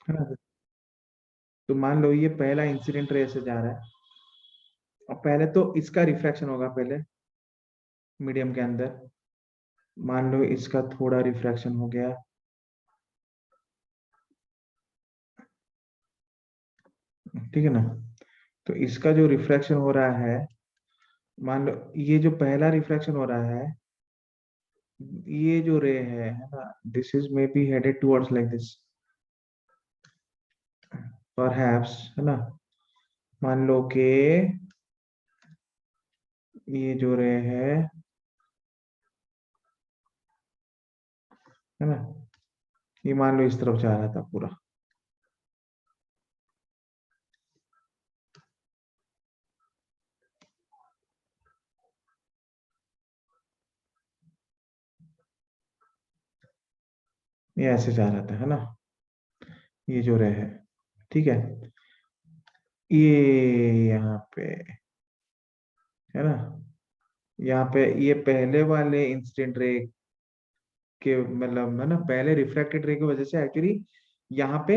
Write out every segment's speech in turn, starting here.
है ना। तो मान लो ये पहला इंसिडेंट रे से जा रहा है, और पहले तो इसका रिफ्रैक्शन होगा पहले मीडियम के अंदर। मान लो इसका थोड़ा रिफ्रैक्शन हो गया, ठीक है ना। तो इसका जो रिफ्रैक्शन हो रहा है, मान लो ये जो पहला रिफ्रैक्शन हो रहा है, ये जो रे है ना, this is may be headed towards like this perhaps, है ना। मान लो कि ये जो रे है ना, ये मान लो इस तरफ जा रहा था पूरा। ये ऐसे जा रहा था, है ना, ये जो रे है, ठीक है। ये यहाँ पे, है ना, यहाँ पे ये पहले वाले इंसिडेंट रे के मतलब, है ना, पहले रिफ्रैक्टेड रे की वजह से एक्चुअली यहाँ पे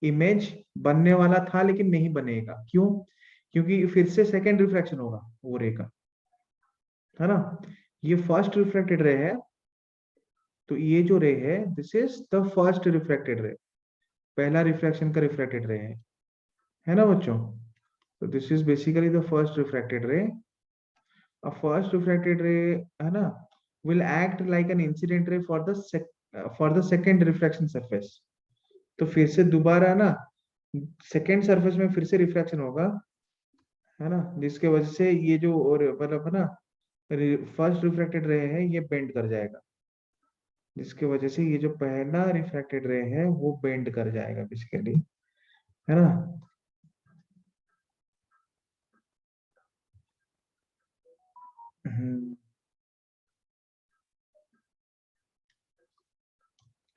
इमेज बनने वाला था, लेकिन नहीं बनेगा। क्यों? क्योंकि फिर से सेकंड रिफ्रैक्शन होगा वो रे का, है ना। ये फर्स्ट रिफ्रैक्टेड रे है, तो ये जो रे है this is the first refracted रे, पहला रिफ्रैक्शन का रिफ्रैक्टेड रे है ना बच्चों। तो this is basically the first refracted रे। A first refracted ray, है ना, will act like an incident ray for the second refraction surface। तो फिर से दोबारा ना सेकेंड सरफेस में फिर से रिफ्रैक्शन होगा, है ना, जिसके वजह से ये जो और मतलब, है ना, फर्स्ट रिफ्रैक्टेड रे है ये बेंड कर जाएगा, जिसके वजह से ये जो पहला रिफ्रैक्टेड रे है वो बेंड कर जाएगा बेसिकली, है ना। हम्म,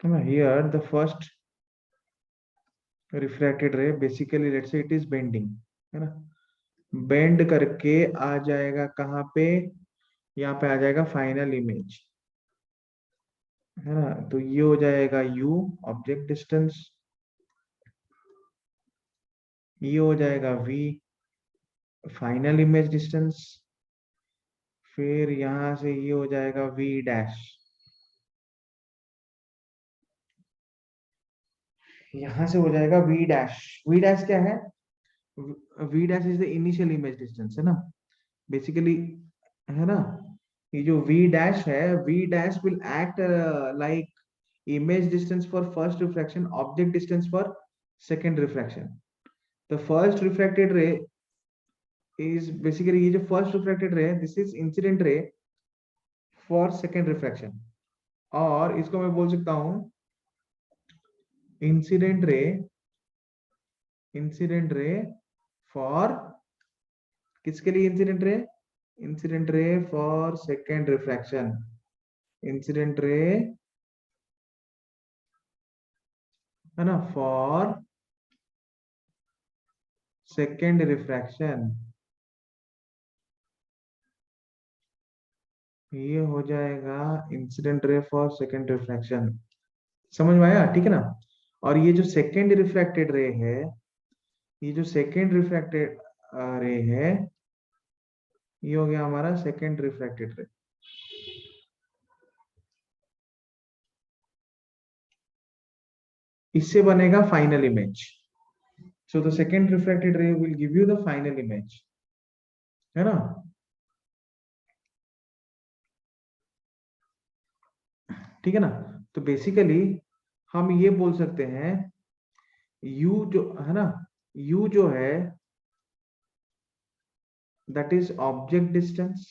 है ना, हियर द फर्स्ट रिफ्रैक्टेड रे basically let's say it is bending, है ना, बेंड करके आ जाएगा कहाँ पे, यहाँ पे आ जाएगा फाइनल इमेज, है ना। तो ये हो जाएगा u ऑब्जेक्ट डिस्टेंस, ये हो जाएगा v फाइनल इमेज डिस्टेंस, फिर यहाँ से ये हो जाएगा v डैश, यहाँ से हो जाएगा v डैश। v डैश क्या है? v dash is the initial image distance, है ना, बेसिकली, है ना। ये जो v डैश है, v dash will act like image distance for first refraction, object distance for second refraction। the first refracted ray is basically, ये जो first refracted ray है this is incident ray for second refraction। और इसको मैं बोल सकता हूँ incident ray, incident ray for, किसके लिए incident ray? Incident ray for second refraction, incident ray, है ना, फॉर सेकेंड रिफ्रैक्शन। ये हो जाएगा incident ray for second refraction. समझ में आया? ठीक है ना। और ये जो सेकेंड रिफ्रैक्टेड रे है, ये जो सेकेंड रिफ्रैक्टेड रे है, ये हो गया हमारा सेकेंड रिफ्रैक्टेड रे। इससे बनेगा final image. So the second refracted रे will give you the final image, है ना। ठीक है ना। तो बेसिकली हम ये बोल सकते हैं u जो है ना, u जो है दैट इज ऑब्जेक्ट डिस्टेंस,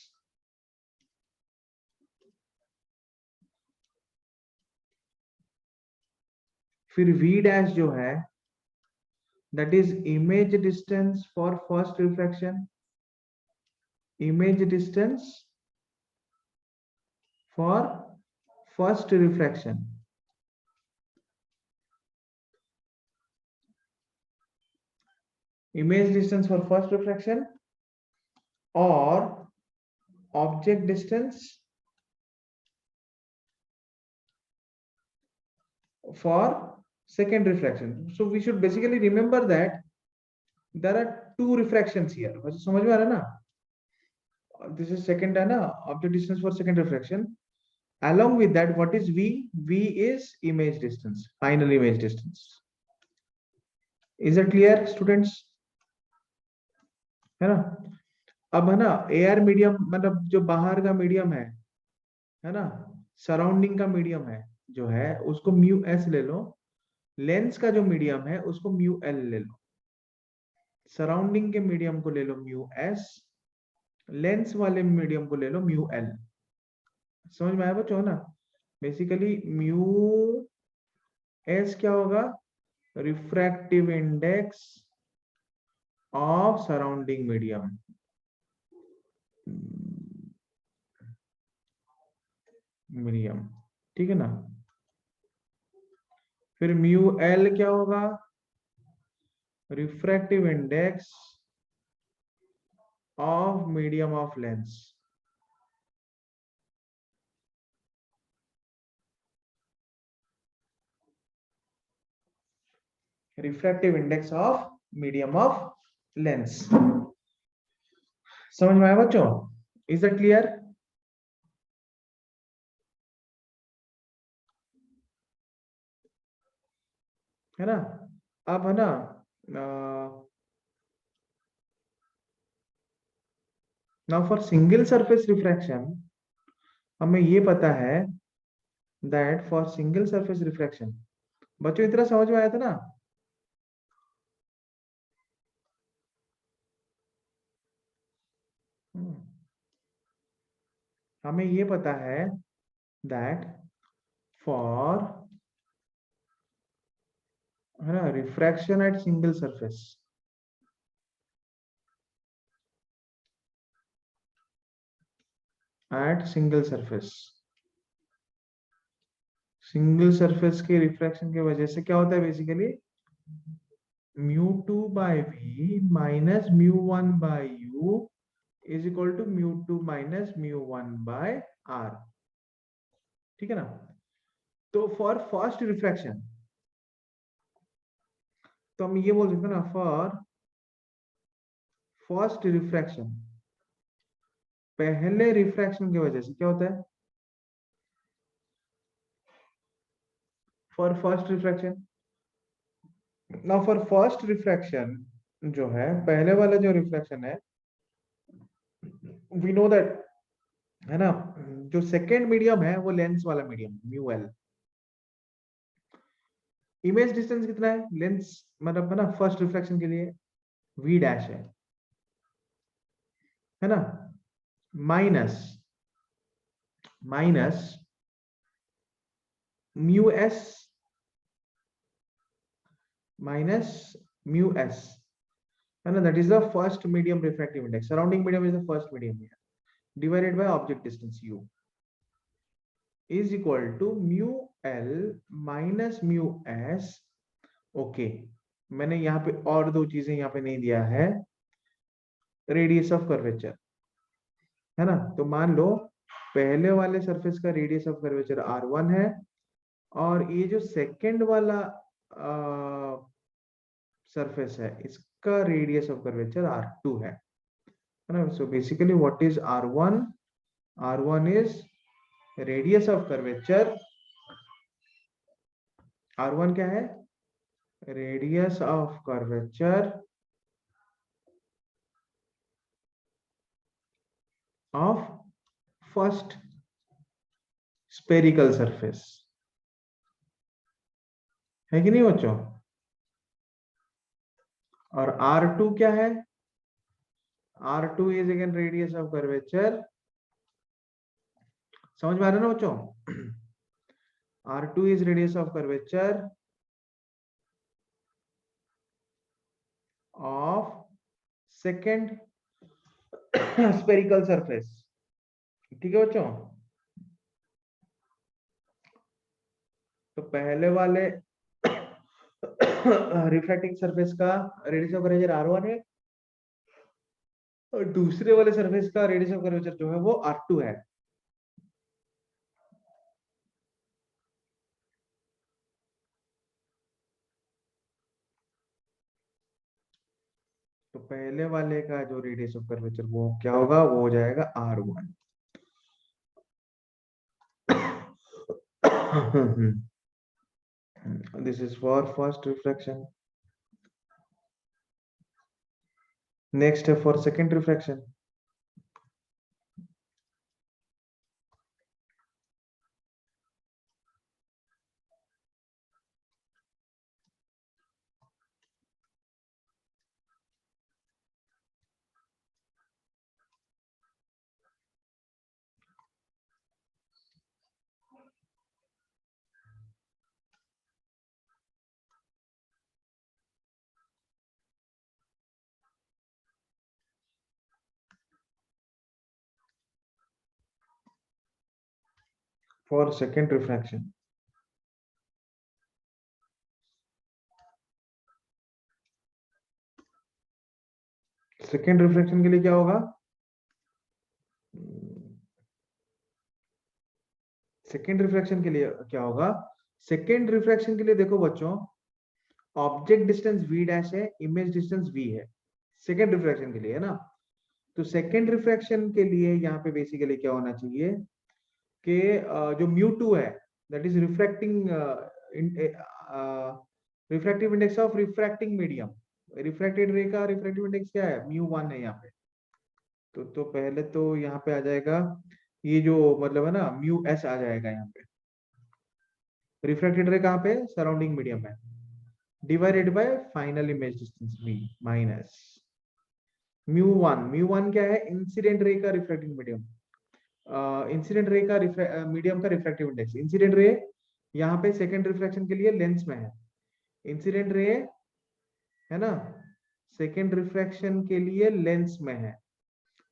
फिर v डैश जो है that is image distance for first refraction, image distance for first refraction, image distance for first refraction, और object distance for second refraction. So we should basically remember that there are two refractions here. समझ में आ रहा है ना? This is second है ना, object distance for second refraction. Along with that, what is V? V is image distance, final image distance. Is it clear, students? है ना? अब है ना, एयर मीडियम मतलब जो बाहर का मीडियम है ना, सराउंडिंग का मीडियम है जो है, उसको म्यू एस ले लो. लेंस का जो मीडियम है उसको म्यू एल ले लो. सराउंडिंग के मीडियम को ले लो म्यू एस, लेंस वाले मीडियम को ले लो म्यू एल. समझ में आया बच्चों ना? बेसिकली म्यू एस क्या होगा? Refractive index of surrounding medium. Medium, ठीक है ना? फिर म्यू एल क्या होगा? Refractive index of medium of lens. Refractive index of medium of lens. समझ में आया बच्चों? Is that clear? है ना? अब है ना, now for single surface refraction हमें ये पता है that for single surface refraction, बच्चों इतना समझ में आया था ना? हमें ये पता है दैट फॉर, है ना, refraction at single surface, at single surface, single surface के रिफ्रैक्शन की वजह से क्या होता है basically? μ2 by v minus μ1 by u is equal to μ2 minus μ1 by r. ठीक है ना? तो फॉर फर्स्ट रिफ्रैक्शन तो हम ये बोल सकते हैं ना, फॉर फर्स्ट रिफ्रैक्शन, पहले रिफ्रैक्शन की वजह से क्या होता है? For first refraction, now for first refraction जो है, पहले वाला जो रिफ्रैक्शन है, वी नो दैट, है ना, जो सेकेंड मीडियम है वो लेंस वाला medium mu L. Image distance कितना है लेंस मतलब, है ना, फर्स्ट रिफ्लेक्शन के लिए? v डैश है ना, minus minus mu S minus mu S, है ना, that is the first medium refractive index. Surrounding medium is the first medium here, divided by object distance u is equal to mu L minus mu S. Okay, मैंने यहाँ पे और दो चीजें यहाँ पे नहीं दिया है, रेडियस ऑफ कर्वेचर, है ना. तो मान लो पहले वाले सरफेस का रेडियस ऑफ कर्वेचर r1 है, और ये जो सेकंड वाला सरफेस है इसका रेडियस ऑफ कर्वेचर r2 है ना. So basically what is r1? r1 is radius of curvature. r1 क्या है? Radius of curvature of first spherical surface, है कि नहीं बच्चों? और r2 क्या है? r2 is again radius of curvature. समझ में आ रहा है ना बच्चों? r2 is radius of curvature of second spherical surface. ठीक है बच्चों? तो पहले वाले रिफ्रैक्टिंग सरफेस का रेडियस ऑफ कर्वेचर r1 है, और दूसरे वाले सरफेस का रेडियस ऑफ कर्वेचर जो है वो r2 है. तो पहले वाले का जो रेडियस ऑफ कर्वेचर वो क्या होगा, वो हो जाएगा R1। This is for first refraction. Next है for second refraction. For second refraction, second refraction के लिए क्या होगा, सेकेंड रिफ्रैक्शन के लिए क्या होगा, सेकेंड रिफ्रैक्शन के लिए देखो बच्चों, ऑब्जेक्ट डिस्टेंस v डैश है, इमेज डिस्टेंस v है, सेकेंड रिफ्रैक्शन के लिए है ना। तो सेकेंड रिफ्रैक्शन के लिए यहाँ पे बेसिकली क्या होना चाहिए कि जो μ2 है, that is refracting refractive index of refracting medium, refracted रे का रिफ्रैक्टिव इंडेक्स क्या है, μ1 है यहाँ पे। तो पहले तो यहाँ पे आ जाएगा ये जो मतलब है ना μs आ जाएगा यहाँ पे, रिफ्रैक्टेड रे कहाँ पे, सराउंडिंग मीडियम में, divided by final image distance v minus mu one क्या है, इंसिडेंट रे का रिफ्रैक्टिंग मीडियम, इंसिडेंट रे का मीडियम का रिफ्रैक्टिव इंडेक्स। इंसिडेंट रे यहाँ पे सेकेंड रिफ्रैक्शन के लिए लेंस में है, इंसिडेंट रे है ना, सेकेंड रिफ्रैक्शन के लिए लेंस में है,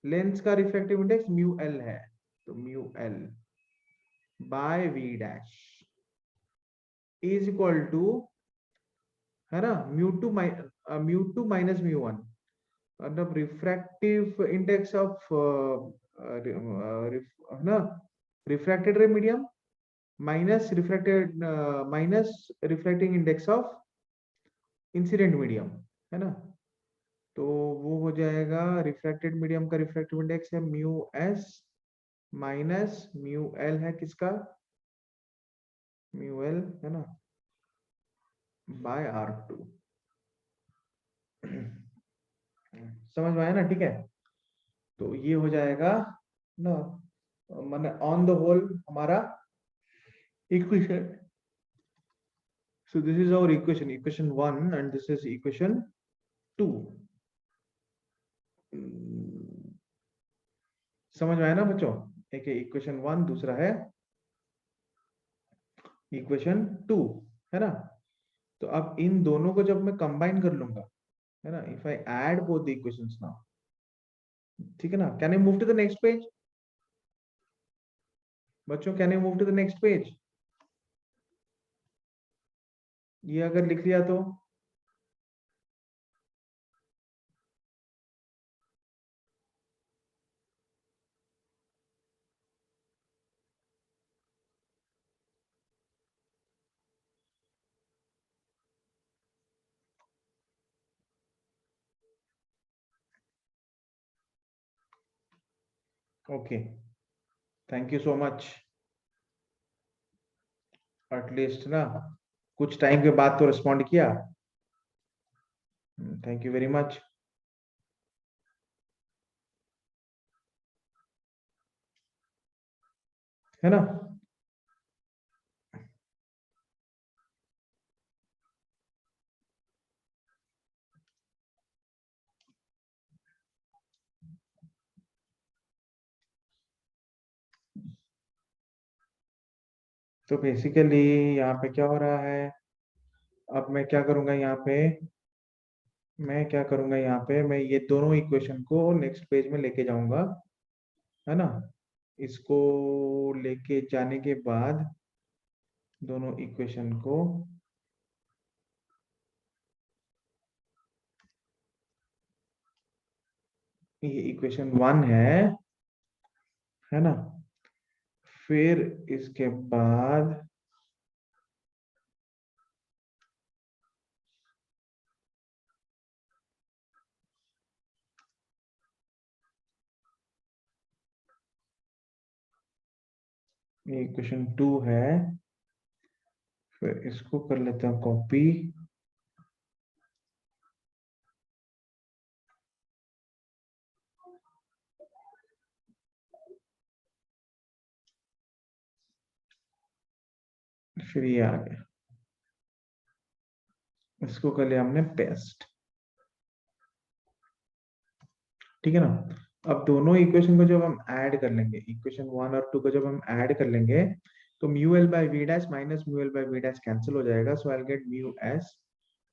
लेंस का रिफ्रैक्टिव इंडेक्स म्यू एल है, तो mu L by V dash is equal to, है ना, म्यू टू माइनस म्यू1, मतलब रिफ्रैक्टिव इंडेक्स ऑफ है ना, रिफ्रैक्टेड रे medium minus refracting index of incident medium, है ना। तो वो हो जाएगा, रिफ्रैक्टेड मीडियम का रिफ्रैक्टिव इंडेक्स है mu S minus mu L है किसका, म्यू एल है ना, बाय R2। समझ में आया ना, ठीक है। तो ये हो जाएगा ना, माने ऑन द होल हमारा equation. So this is our equation, equation 1, and this is equation 2. समझ में आया ना बच्चों, एक है इक्वेशन 1, दूसरा है इक्वेशन 2, है ना। तो अब इन दोनों को जब मैं कंबाइन कर लूंगा, है ना, if I add both the equations now, ठीक है ना, can I move to the next page बच्चों, can I move to the next page, ये अगर लिख लिया तो, okay, thank you so much, at least ना कुछ टाइम के बाद तो रिस्पॉन्ड किया, थैंक यू वेरी मच। है ना, तो बेसिकली यहाँ पे क्या हो रहा है, अब मैं क्या करूंगा यहाँ पे, मैं क्या करूंगा यहाँ पे, मैं ये दोनों इक्वेशन को नेक्स्ट पेज में लेके जाऊंगा, है ना। इसको लेके जाने के बाद दोनों इक्वेशन को, ये इक्वेशन 1 है ना, फिर इसके बाद ये इक्वेशन 2 है, फिर इसको कर लेते हैं कॉपी। फिर ये आ गया, इसको कर लिया हमने पेस्ट। ठीक है ना। अब दोनों इक्वेशन को जब हम ऐड कर लेंगे, इक्वेशन 1 और 2 को जब हम ऐड कर लेंगे, तो mu L by v dash minus mu L by v dash cancel हो जाएगा। So I get mu S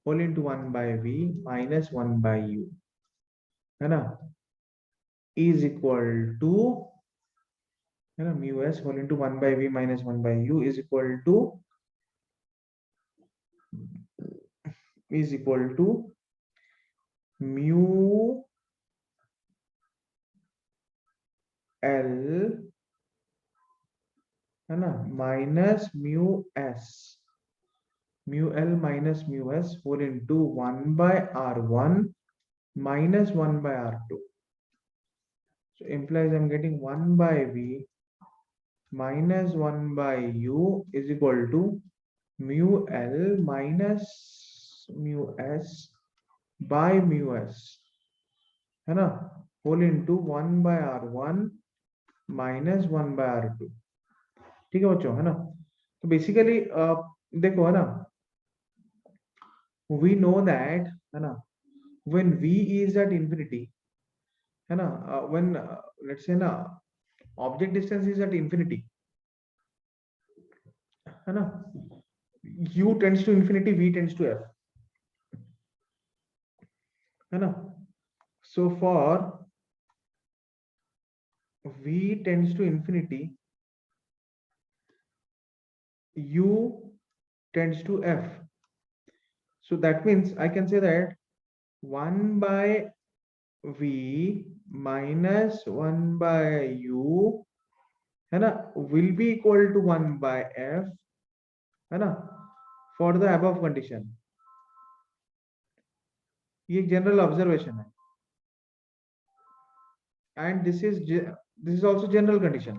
whole into 1/v minus 1/u, है ना, इज इक्वल टू, है ना, mu S whole into 1/v minus 1/u is equal to mu L, है ना, minus mu L minus mu S whole into 1/r1 minus 1/r2. So implies I'm getting 1/v minus 1/u is equal to mu L minus mu S by mu S, है ना, whole into 1/r1 minus 1/r2। ठीक है बच्चों, है ना। तो basically देखो, है ना, वी नो दैट, है ना, when v is at infinity, है ना, when let's say ना object distance is at infinity, है ना, u tends to infinity, v tends to f, है ना। So for v tends to infinity, u tends to f. So that means I can say that 1/v minus 1/u, है ना, will be equal to 1/f, है ना, for the above condition। ये एक general observation है, and this is also general condition,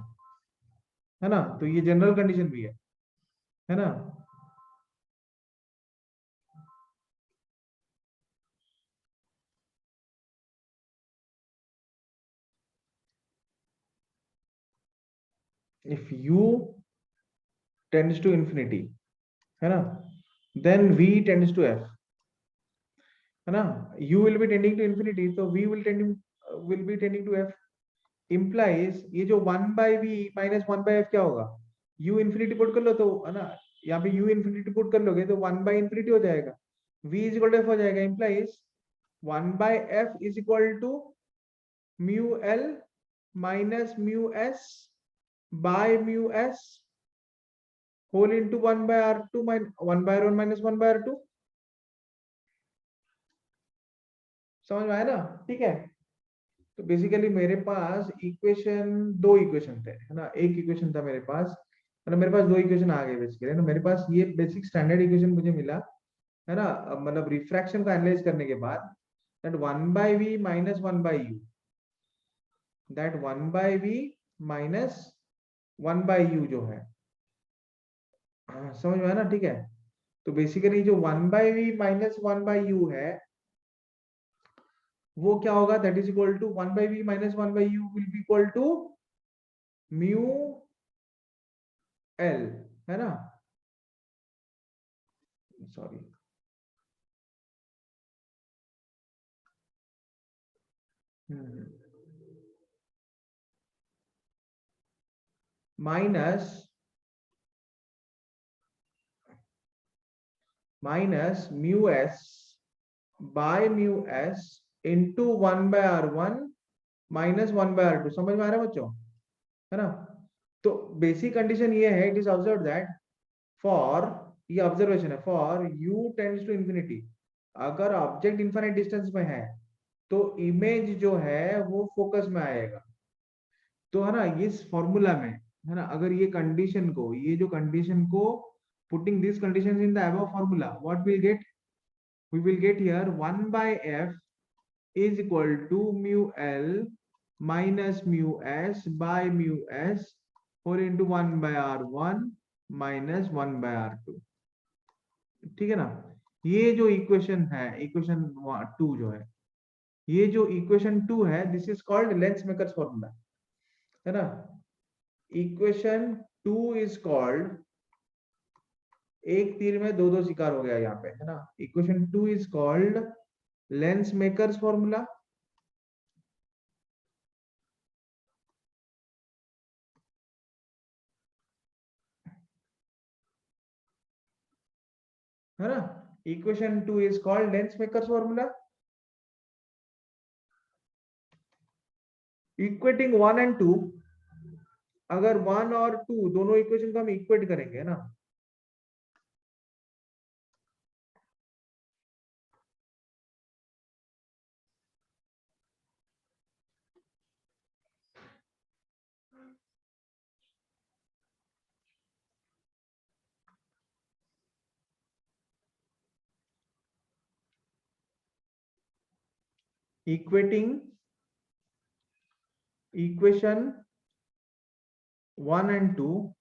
है ना। तो ये जनरल कंडीशन भी है ना। If u tends to infinity, है ना, then v tends to f, है ना। u will be tending to infinity, तो v will be tending to f, implies ये जो 1/v माइनस 1/f क्या होगा, u इंफिनिटी पुट कर लो तो, है ना, यहाँ पे u इंफिनिटी पुट कर लोगे तो 1/infinity हो जाएगा, v is equal to f हो जाएगा, implies 1/f is equal to mu l minus mu s by mu s whole into 1/r2 1/r1 minus 1/r2। समझ में आया ना। ठीक है। तो बेसिकली मेरे पास इक्वेशन, दो इक्वेशन थे, है ना, एक इक्वेशन था मेरे पास, है ना, मेरे पास दो इक्वेशन आ गए बेसिकली, है ना। मेरे पास ये बेसिक स्टैंडर्ड इक्वेशन मुझे मिला, है ना, मतलब रिफ्रैक्शन का एनालाइज करने के बाद, that 1/v minus 1/u, that 1/v minus 1/u जो है, समझ में आया ना। ठीक है। तो बेसिकली जो 1/v माइनस 1/u है, वो क्या होगा, that is equal to 1/v minus 1/u will be equal to mu L, है ना, sorry, minus mu S by mu S into 1/r1 minus 1/r2। समझ में आ रहा है बच्चों, है ना। तो बेसिक कंडीशन ये है, it is observe that for, ये ऑब्जर्वेशन है, for u tends to infinity, अगर ऑब्जेक्ट इनफाइनाइट डिस्टेंस में है तो इमेज जो है वो फोकस में आएगा। तो है ना, इस फॉर्मूला में, है ना, अगर ये कंडीशन को, ये जो कंडीशन को, putting this condition in the above formula, what will get, we will get here 1/f is equal to mu l minus mu s by mu s 4 into 1/r1 minus 1/r2। ठीक है ना। ये जो equation है, equation 2 जो है, ये जो इक्वेशन 2 है, this is called lens makers formula, है ना। इक्वेशन 2 इज कॉल्ड, एक तीर में दो दो शिकार हो गया यहाँ पे, है ना। Equation 2 is called lens makers formula. है ना। Equation 2 is called lens makers formula. Equating 1 and 2, अगर 1 और 2 दोनों इक्वेशन को हम इक्वेट करेंगे ना, equating equation 1 and 2,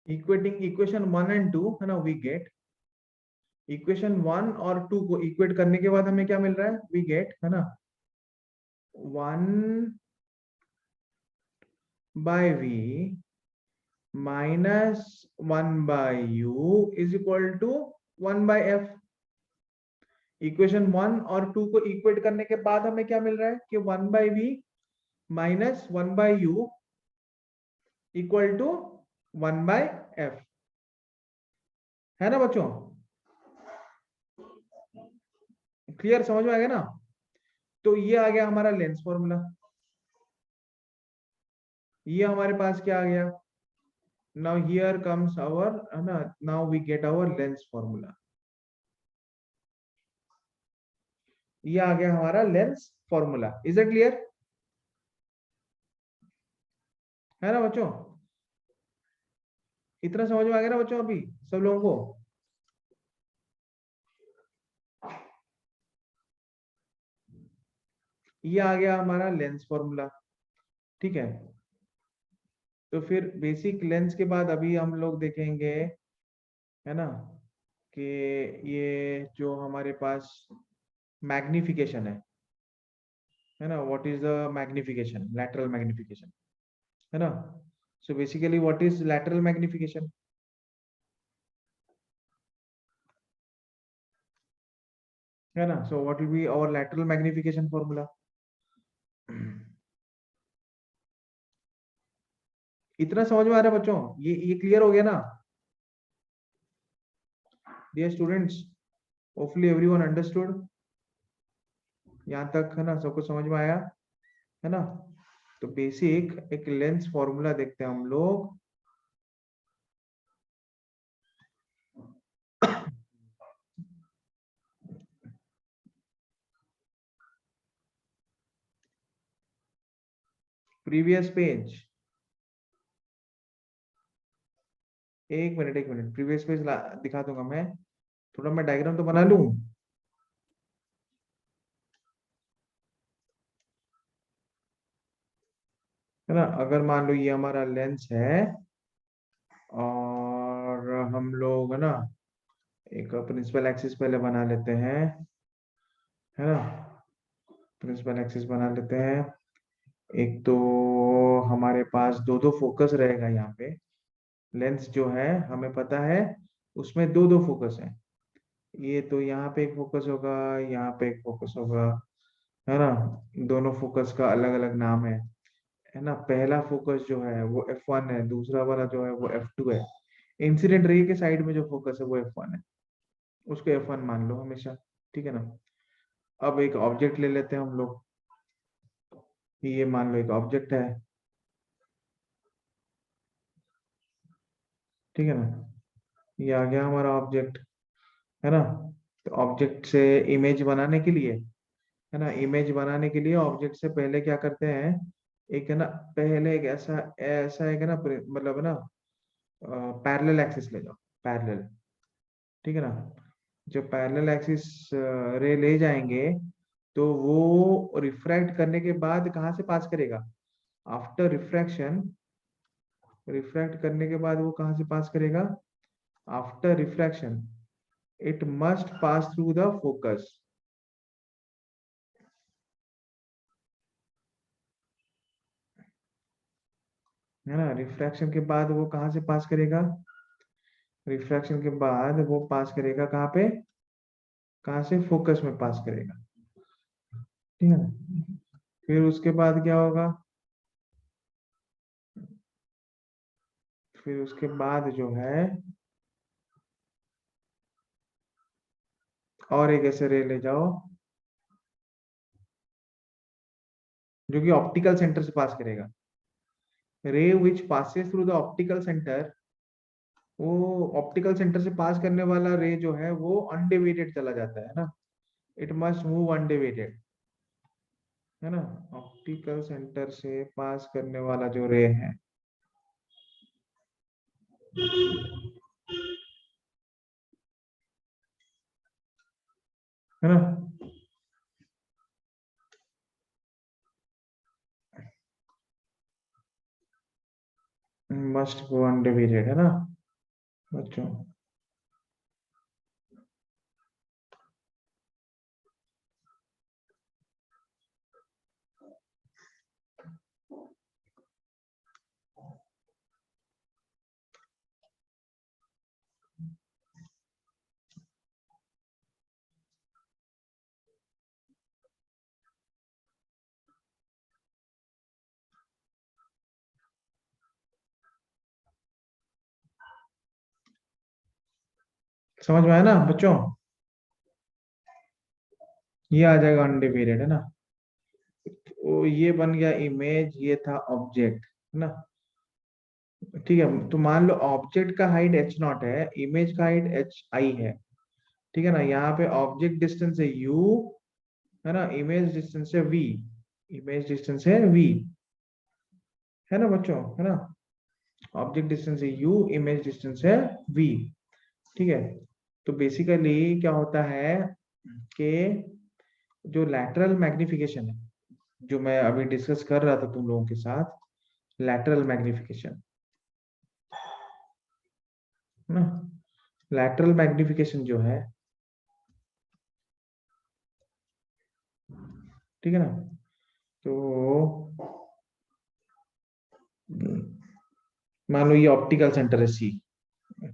equating equation 1 and 2, है ना, वी गेट इक्वेशन 1 और 2 को इक्वेट करने के बाद हमें क्या मिल रहा है, वी गेट, है ना, 1/v minus 1/u is equal to 1/f। Equation 1 और 2 को इक्वेट करने के बाद हमें क्या मिल रहा है कि 1/v minus 1/u equal to 1/f, है ना बच्चों। क्लियर, समझ में आ गया ना। तो ये आ गया हमारा लेंस फॉर्मूला। ये हमारे पास क्या आ गया, नाउ हियर कम्स आवर, है ना, now we get our lens formula. ये आ गया हमारा lens formula. Is it clear, है ना बच्चों। इतना समझ में आ गया ना बच्चों अभी सब लोगों को। ये आ गया हमारा लेंस फॉर्मूला, ठीक है। तो फिर बेसिक लेंस के बाद अभी हम लोग देखेंगे, है ना, कि ये जो हमारे पास मैग्निफिकेशन है ना, what is the magnification, lateral magnification, है ना। So basically what is lateral magnification, है ना। So what will be our lateral magnification formula. इतना समझ में आ रहा है बच्चों, ये क्लियर हो गया ना dear students. Hopefully everyone understood, यहाँ तक, है ना, सबको समझ में आया, है ना। तो बेसिक एक लेंस फॉर्मूला देखते हैं हम लोग। प्रीवियस पेज, एक मिनट प्रीवियस पेज दिखा दूंगा मैं, थोड़ा मैं डायग्राम तो बना लूं, है ना। अगर मान लो ये हमारा लेंस है और हम लोग, है ना, एक प्रिंसिपल एक्सिस पहले बना लेते हैं, है ना। प्रिंसिपल एक्सिस बना लेते हैं। एक तो हमारे पास दो दो फोकस रहेगा यहाँ पे। लेंस जो है हमें पता है उसमें दो दो फोकस है। ये तो यहाँ पे एक फोकस होगा, यहाँ पे एक फोकस होगा, है ना। दोनों फोकस का अलग अलग नाम है ना। पहला फोकस जो है वो F1 है, दूसरा वाला जो है वो F2 है। इंसिडेंट रे के साइड में जो फोकस है वो F1 है, उसको F1 मान लो हमेशा, ठीक है ना। अब एक ऑब्जेक्ट ले लेते हैं हम लोग, ये मान लो एक ऑब्जेक्ट है, ठीक है ना। ये आ गया हमारा ऑब्जेक्ट, है ना। तो ऑब्जेक्ट से इमेज बनाने के लिए, है ना, इमेज बनाने के लिए ऑब्जेक्ट से पहले क्या करते हैं, एक, है ना, पहले एक ऐसा ऐसा एक, है ना, मतलब, है ना, पैरेलल एक्सिस ले जाओ। पैरेलल, ठीक है ना। जब पैरेलल एक्सिस रे ले जाएंगे तो वो रिफ्रैक्ट करने के बाद कहाँ से पास करेगा? आफ्टर रिफ्रैक्शन, रिफ्रैक्ट करने के बाद वो कहाँ से पास करेगा? After refraction it must pass through the focus, है ना। रिफ्रैक्शन के बाद वो कहाँ से पास करेगा? रिफ्रैक्शन के बाद वो पास करेगा कहाँ पे? कहाँ से? फोकस में पास करेगा, ठीक है ना। फिर उसके बाद क्या होगा? फिर उसके बाद जो है और एक ऐसे रे ले जाओ जो कि ऑप्टिकल सेंटर से पास करेगा। रे विच passes through the optical centre, वो ऑप्टिकल सेंटर से पास करने वाला रे जो है वो अनडेविएटेड चला जाता है ना। इट मस्ट मूव अनडेविएटेड, है ना। ऑप्टिकल सेंटर से पास करने वाला जो रे है ना, मस्ट गो अनडेविएटेड, है ना बच्चों। समझ में आया ना बच्चों? ये आ जाएगा अनडेविएटेड, है ना। तो ये बन गया इमेज, ये था ऑब्जेक्ट, है ना। ठीक है, तो मान लो ऑब्जेक्ट का हाइट एच नॉट है, इमेज का हाइट एच आई है, ठीक है ना। यहाँ पे ऑब्जेक्ट डिस्टेंस है यू, है ना। इमेज डिस्टेंस है वी, इमेज डिस्टेंस है वी, है ना बच्चों, है ना। ऑब्जेक्ट डिस्टेंस है यू, इमेज डिस्टेंस है वी, ठीक है। तो बेसिकली क्या होता है कि जो लैटरल मैग्निफिकेशन है, जो मैं अभी डिस्कस कर रहा था तुम लोगों के साथ, लैटरल मैग्निफिकेशन, है ना। लैटरल मैग्निफिकेशन जो है, ठीक है ना। तो मान लो ये ऑप्टिकल सेंटर है सी,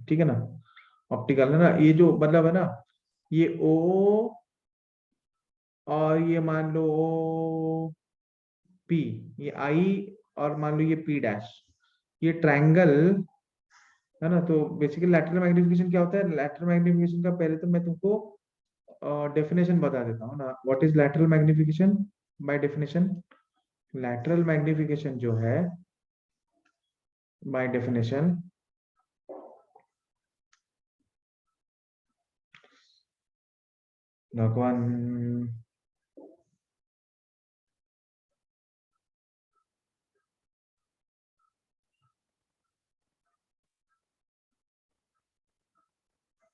ठीक है ना। ऑप्टिकल है ना, ये जो मतलब है ना, ये ओ, और ये मान लो ओ पी, ये आई, और मान लो ये पी डैश, ये ट्रायंगल, है ना। तो बेसिकली लैटरल मैग्निफिकेशन क्या होता है? लैटरल मैग्निफिकेशन का पहले तो मैं तुमको डेफिनेशन बता देता हूँ ना। What is lateral magnification by definition? Lateral magnification जो है बाय डेफिनेशन, भगवान,